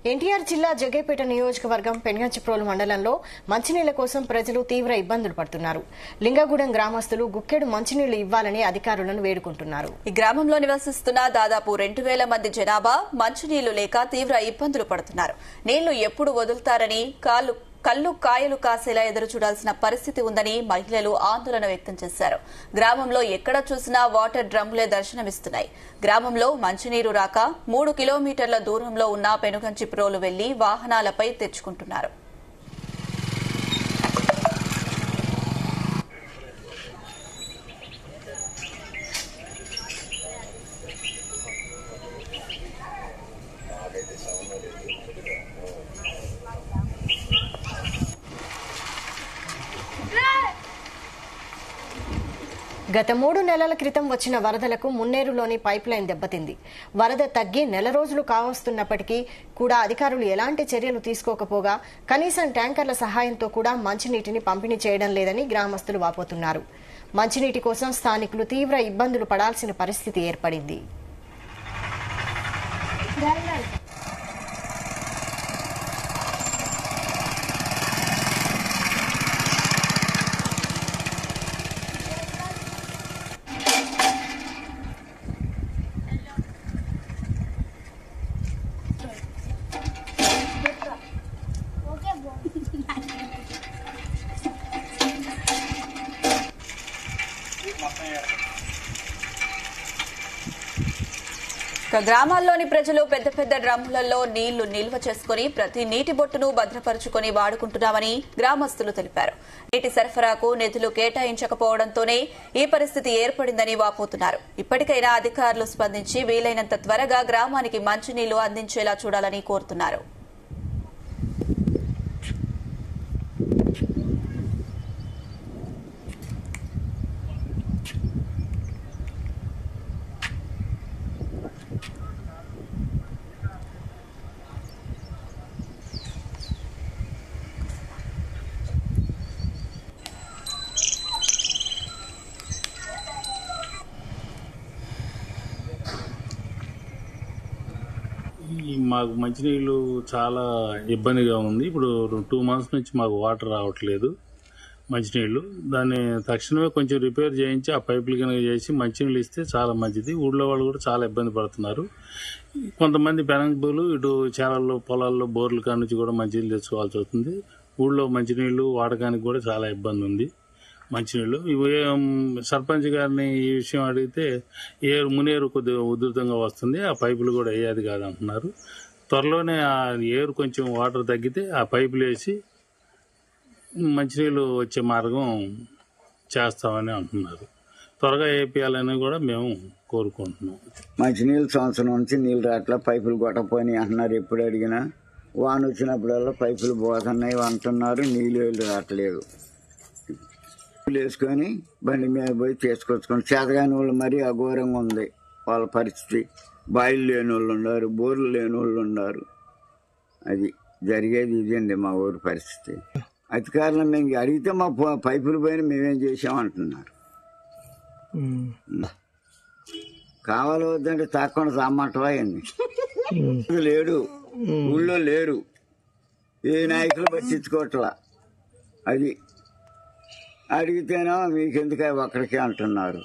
ఎన్టీఆర్ జిల్లా జగ్గైపేట నియోజకవర్గం పెనుగంచిప్రోలు మండలంలో మంచినీళ్ల కోసం ప్రజలు తీవ్ర ఇబ్బందులు పడుతున్నారు. లింగగూడెం గ్రామస్తులు గుక్కెడు మంచినీళ్లు ఇవ్వాలని అధికారులను వేడుకుంటున్నారు. ఈ గ్రామంలో నివసిస్తున్న దాదాపు 2000 మంది జనాభా మంచినీళ్లు లేక తీవ్ర ఇబ్బందులు పడుతున్నారు. నీళ్లు ఎప్పుడు వదులుతారని కళ్లు కాయలు కాసేలా ఎదురు చూడాల్సిన పరిస్థితి ఉందని మహిళలు ఆందోళన వ్యక్తం చేశారు. గ్రామంలో ఎక్కడ చూసినా వాటర్ డ్రమ్ములే దర్శనమిస్తున్నాయి. గ్రామంలో మంచినీరు రాక 3 కిలోమీటర్ల దూరంలో ఉన్న పెనుగంచిప్రోలు వెళ్లి వాహనాలపై తెచ్చుకుంటున్నారు. గత 3 నెలల క్రితం వచ్చిన వరదలకు మున్నేరులోని పైప్ లైన్ దెబ్బతింది. వరద తగ్గి నెల రోజులు కావస్తున్నప్పటికీ కూడా అధికారులు ఎలాంటి చర్యలు తీసుకోకపోగా కనీసం ట్యాంకర్ల సహాయంతో కూడా మంచినీటిని పంపిణీ చేయడం లేదని గ్రామస్తులు వాపోతున్నారు. మంచినీటి కోసం స్థానికులు తీవ్ర ఇబ్బందులు పడాల్సిన పరిస్థితి ఏర్పడింది. గ్రామాల్లోని ప్రజలు పెద్ద పెద్ద డ్రమ్ములలో నీళ్లు నిల్వ చేసుకుని ప్రతి నీటి బొట్టును భద్రపరుచుకుని వాడుకుంటున్నామని గ్రామస్తులు తెలిపారు. నీటి సరఫరాకు నిధులు కేటాయించకపోవడంతోనే ఈ పరిస్థితి ఏర్పడిందని వాపోతున్నారు. ఇప్పటికైనా అధికారులు స్పందించి వీలైనంత త్వరగా గ్రామానికి మంచినీళ్లు అందించేలా చూడాలని కోరుతున్నారు. మాకు మంచినీళ్ళు చాలా ఇబ్బందిగా ఉంది. ఇప్పుడు 2 months నుంచి మాకు వాటర్ రావట్లేదు మంచినీళ్ళు. దాన్ని తక్షణమే కొంచెం రిపేర్ చేయించి ఆ పైపులు కనుక చేసి మంచినీళ్ళు ఇస్తే చాలా మంచిది. ఊళ్ళో వాళ్ళు కూడా చాలా ఇబ్బంది పడుతున్నారు. కొంతమంది పెనంబులు ఇటు చేలల్లో పొలాల్లో బోర్ల కాడ నుంచి కూడా మంచినీళ్ళు తెచ్చుకోవాల్సి వస్తుంది. ఊళ్ళో మంచినీళ్ళు వాడకానికి కూడా చాలా ఇబ్బంది ఉంది. మంచినీళ్ళు సర్పంచ్ గారిని ఈ విషయం అడిగితే మునేరు కొద్దిగా ఉధృతంగా వస్తుంది, ఆ పైపులు కూడా వేయాది కాదంటున్నారు. త్వరలోనే ఆ ఏరు కొంచెం వాటర్ తగ్గితే ఆ పైపులు వేసి మంచినీళ్ళు వచ్చే మార్గం చేస్తామని అంటున్నారు. త్వరగా వేపియాలని కూడా మేము కోరుకుంటున్నాం. మంచినీళ్ళు సంవత్సరం నుంచి నీళ్ళు రాట్లా, పైపులు కొట్టపోయి అంటున్నారు. ఎప్పుడు అడిగినా వాన వచ్చినప్పుడల్లా పైపులు పోతున్నాయి అంటున్నారు. నీళ్ళు రావట్లేదు. వేసుకొని బండి మీద పోయి తీసుకొచ్చుకొని చేతగాని వాళ్ళు మరీ అఘోరంగా ఉంది వాళ్ళ పరిస్థితి. బాయిలు లేని వాళ్ళు ఉన్నారు, బోర్లు లేని వాళ్ళు ఉన్నారు. అది జరిగేది ఇదండి మా ఊరి పరిస్థితి. అధికారులు మేము అడిగితే మా పైపులు పోయిన మేమేం చేసామంటున్నారు. కావాలి వద్దంటే తక్కువ సామంటవా అండి. లేడు, ఊళ్ళో లేరు, ఏ నాయకులు పట్టించుకోవట్లా. అది అడిగితేనో మీకెందుకు ఒక్కడికే అంటున్నారు.